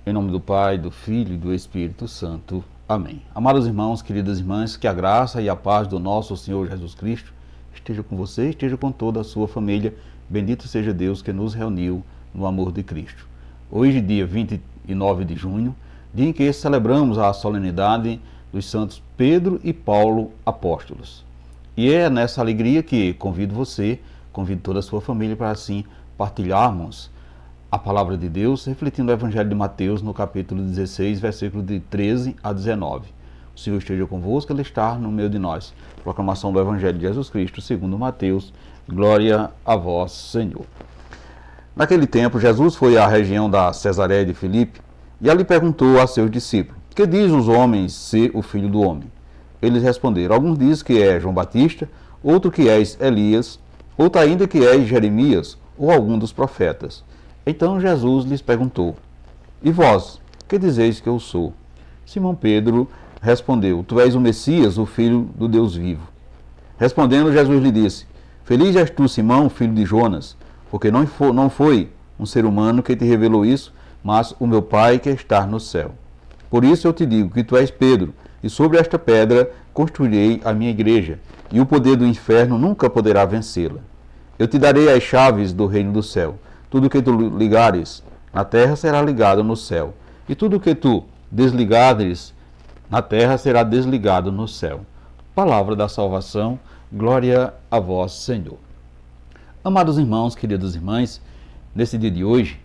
Em nome do Pai, do Filho e do Espírito Santo. Amém. Amados irmãos, queridas irmãs, que a graça e a paz do nosso Senhor Jesus Cristo esteja com você, esteja com toda a sua família. Bendito seja Deus que nos reuniu no amor de Cristo. Hoje, dia 29 de junho, dia em que celebramos a solenidade dos santos Pedro e Paulo apóstolos. E é nessa alegria que convido você, convido toda a sua família para assim partilharmos a palavra de Deus, refletindo o Evangelho de Mateus no capítulo 16, versículo de 13 a 19. O Senhor esteja convosco, Ele está no meio de nós. Proclamação do Evangelho de Jesus Cristo, segundo Mateus. Glória a vós, Senhor. Naquele tempo, Jesus foi à região da Cesareia de Filipe e ali perguntou a seus discípulos: que diz os homens ser o Filho do Homem? Eles responderam: alguns dizem que é João Batista, outro que és Elias, outro ainda que és Jeremias ou algum dos profetas. Então Jesus lhes perguntou: e vós, que dizeis que eu sou? Simão Pedro respondeu: tu és o Messias, o Filho do Deus vivo. Respondendo, Jesus lhe disse: feliz és tu, Simão, filho de Jonas, porque não foi um ser humano que te revelou isso, mas o meu Pai que está no céu. Por isso eu te digo que tu és Pedro, e sobre esta pedra construirei a minha igreja, e o poder do inferno nunca poderá vencê-la. Eu te darei as chaves do reino do céu. Tudo que tu ligares na terra será ligado no céu, e tudo que tu desligares na terra será desligado no céu. Palavra da salvação, glória a vós, Senhor. Amados irmãos, queridas irmãs, nesse dia de hoje,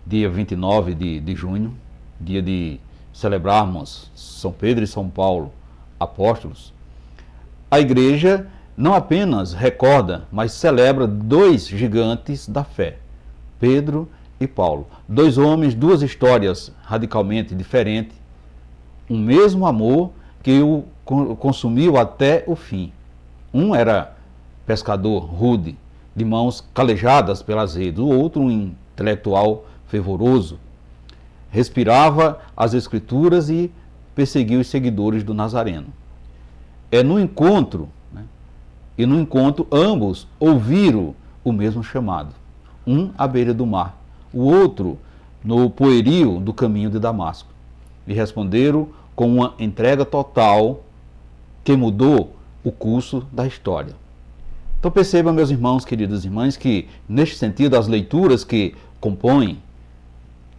dia 29 de junho, dia de celebrarmos São Pedro e São Paulo, apóstolos, a igreja não apenas recorda, mas celebra dois gigantes da fé, Pedro e Paulo. Dois homens, duas histórias radicalmente diferentes, um mesmo amor que o consumiu até o fim. Um era pescador rude, de mãos calejadas pelas redes, o outro um intelectual fervoroso, respirava as Escrituras e perseguia os seguidores do Nazareno. No encontro ambos ouviram o mesmo chamado. Um à beira do mar, o outro no poerio do caminho de Damasco. E responderam com uma entrega total que mudou o curso da história. Então percebam, meus irmãos, queridas irmãs, que neste sentido as leituras que compõem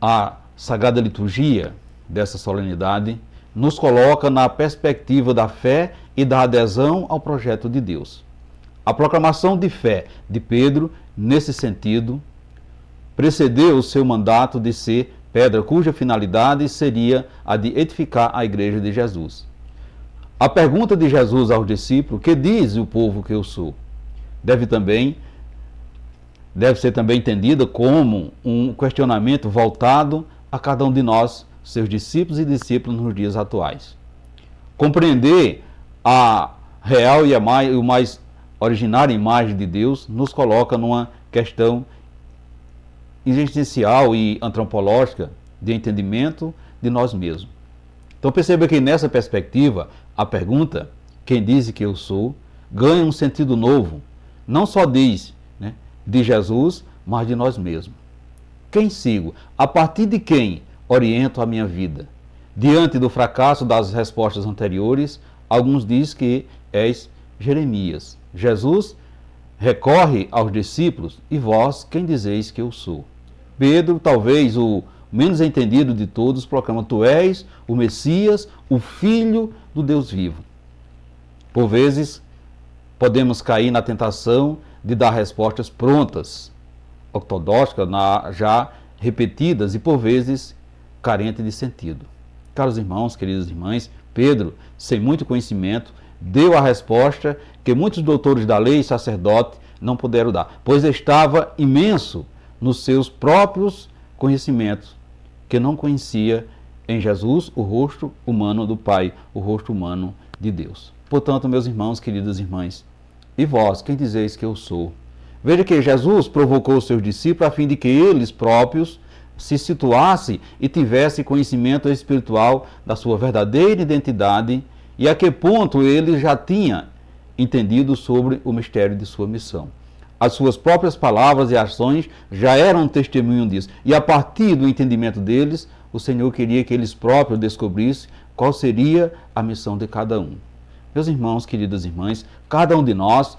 a Sagrada Liturgia dessa solenidade nos coloca na perspectiva da fé e da adesão ao projeto de Deus. A proclamação de fé de Pedro, nesse sentido, precedeu o seu mandato de ser pedra cuja finalidade seria a de edificar a igreja de Jesus. A pergunta de Jesus aos discípulos: que diz o povo que eu sou? Deve ser também entendida como um questionamento voltado a cada um de nós, seus discípulos e discípulos nos dias atuais. Compreender a real e o mais originária imagem de Deus nos coloca numa questão existencial e antropológica de entendimento de nós mesmos. Então perceba que nessa perspectiva, a pergunta, quem diz que eu sou, ganha um sentido novo. Não só diz de Jesus, mas de nós mesmos. Quem sigo? A partir de quem oriento a minha vida? Diante do fracasso das respostas anteriores, alguns dizem que és Jeremias. Jesus recorre aos discípulos: e vós, quem dizeis que eu sou? Pedro, talvez o menos entendido de todos, proclama: tu és o Messias, o Filho do Deus vivo. Por vezes, podemos cair na tentação de dar respostas prontas, ortodoxas, já repetidas e, por vezes, carentes de sentido. Caros irmãos, queridas irmãs, Pedro, sem muito conhecimento, deu a resposta que muitos doutores da lei e sacerdotes não puderam dar, pois estava imenso nos seus próprios conhecimentos, que não conhecia em Jesus o rosto humano do Pai, o rosto humano de Deus. Portanto, meus irmãos, queridas irmãs, e vós, quem dizeis que eu sou? Veja que Jesus provocou os seus discípulos a fim de que eles próprios se situassem e tivessem conhecimento espiritual da sua verdadeira identidade e a que ponto ele já tinha entendido sobre o mistério de sua missão. as suas próprias palavras e ações já eram testemunho disso. E a partir do entendimento deles, o Senhor queria que eles próprios descobrissem qual seria a missão de cada um. Meus irmãos, queridas irmãs, cada um de nós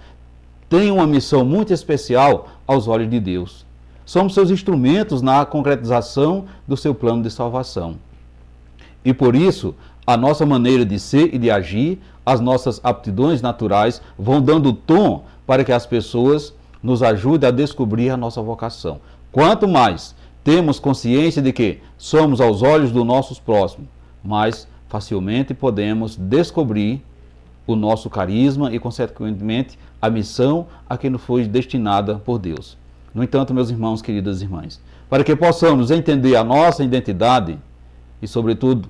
tem uma missão muito especial aos olhos de Deus. Somos seus instrumentos na concretização do seu plano de salvação. E por isso, a nossa maneira de ser e de agir, as nossas aptidões naturais vão dando tom para que as pessoas nos ajudem a descobrir a nossa vocação. Quanto mais temos consciência de que somos aos olhos dos nossos próximos, mais facilmente podemos descobrir o nosso carisma e, consequentemente, a missão a que nos foi destinada por Deus. No entanto, meus irmãos, queridas irmãs, para que possamos entender a nossa identidade e, sobretudo,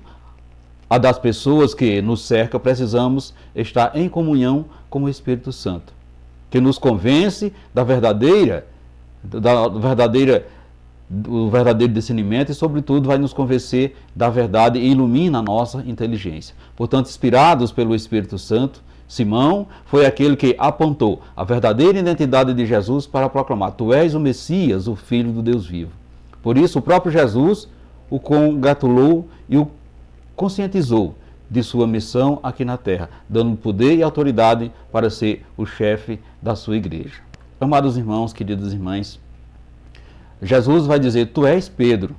a das pessoas que nos cercam, precisamos estar em comunhão com o Espírito Santo, que nos convence do verdadeiro discernimento e, sobretudo, vai nos convencer da verdade e ilumina a nossa inteligência. Portanto, inspirados pelo Espírito Santo, Simão foi aquele que apontou a verdadeira identidade de Jesus para proclamar: Tu és o Messias, o Filho do Deus vivo. Por isso, o próprio Jesus o congratulou e o conscientizou de sua missão aqui na terra, dando poder e autoridade para ser o chefe da sua igreja. Amados irmãos, queridas irmãs, Jesus vai dizer: Tu és Pedro,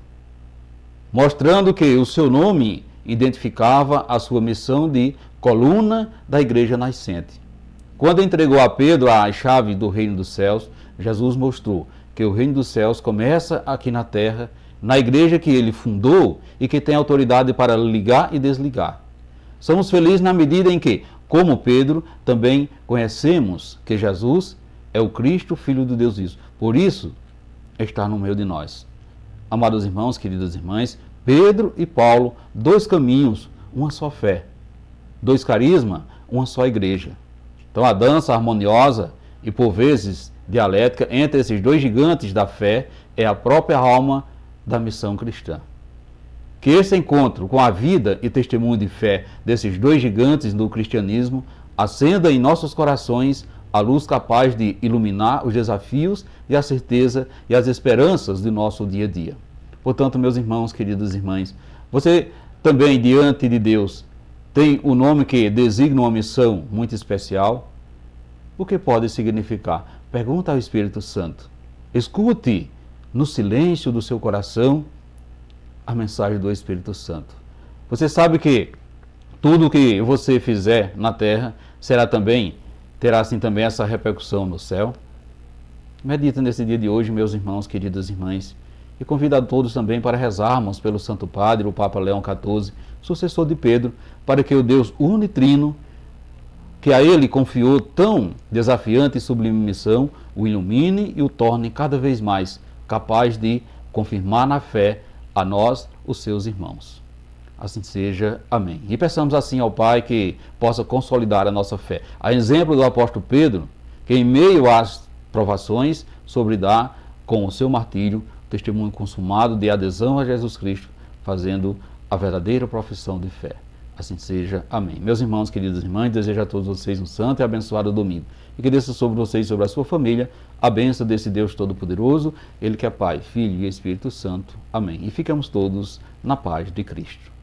mostrando que o seu nome identificava a sua missão de coluna da igreja nascente. Quando entregou a Pedro a chave do reino dos céus, Jesus mostrou que o reino dos céus começa aqui na terra, na igreja que ele fundou e que tem autoridade para ligar e desligar. Somos felizes na medida em que, como Pedro, também conhecemos que Jesus é o Cristo, Filho do Deus vivo. Por isso, está no meio de nós. Amados irmãos, queridas irmãs, Pedro e Paulo, dois caminhos, uma só fé. Dois carismas, uma só igreja. Então a dança harmoniosa e por vezes dialética entre esses dois gigantes da fé é a própria alma da missão cristã. Que esse encontro com a vida e testemunho de fé desses dois gigantes do cristianismo acenda em nossos corações a luz capaz de iluminar os desafios e a certeza e as esperanças do nosso dia a dia. Portanto, meus irmãos, queridas irmãs, você também, diante de Deus, tem um nome que designa uma missão muito especial? O que pode significar? Pergunta ao Espírito Santo. Escute no silêncio do seu coração a mensagem do Espírito Santo. Você sabe que tudo o que você fizer na terra terá assim também essa repercussão no céu? Medita nesse dia de hoje, meus irmãos, queridas irmãs, e convido a todos também para rezarmos pelo Santo Padre, o Papa Leão XIV, sucessor de Pedro, para que o Deus unitrino, que a ele confiou tão desafiante e sublime missão, o ilumine e o torne cada vez mais capaz de confirmar na fé a nós, os seus irmãos. Assim seja. Amém. E peçamos assim ao Pai que possa consolidar a nossa fé. A exemplo do apóstolo Pedro, que em meio às provações, sobredá com o seu martírio, testemunho consumado de adesão a Jesus Cristo, fazendo a verdadeira profissão de fé. Assim seja. Amém. Meus irmãos, queridas irmãs, desejo a todos vocês um santo e abençoado domingo. E que desça sobre vocês e sobre a sua família a bênção desse Deus Todo-Poderoso, Ele que é Pai, Filho e Espírito Santo. Amém. E ficamos todos na paz de Cristo.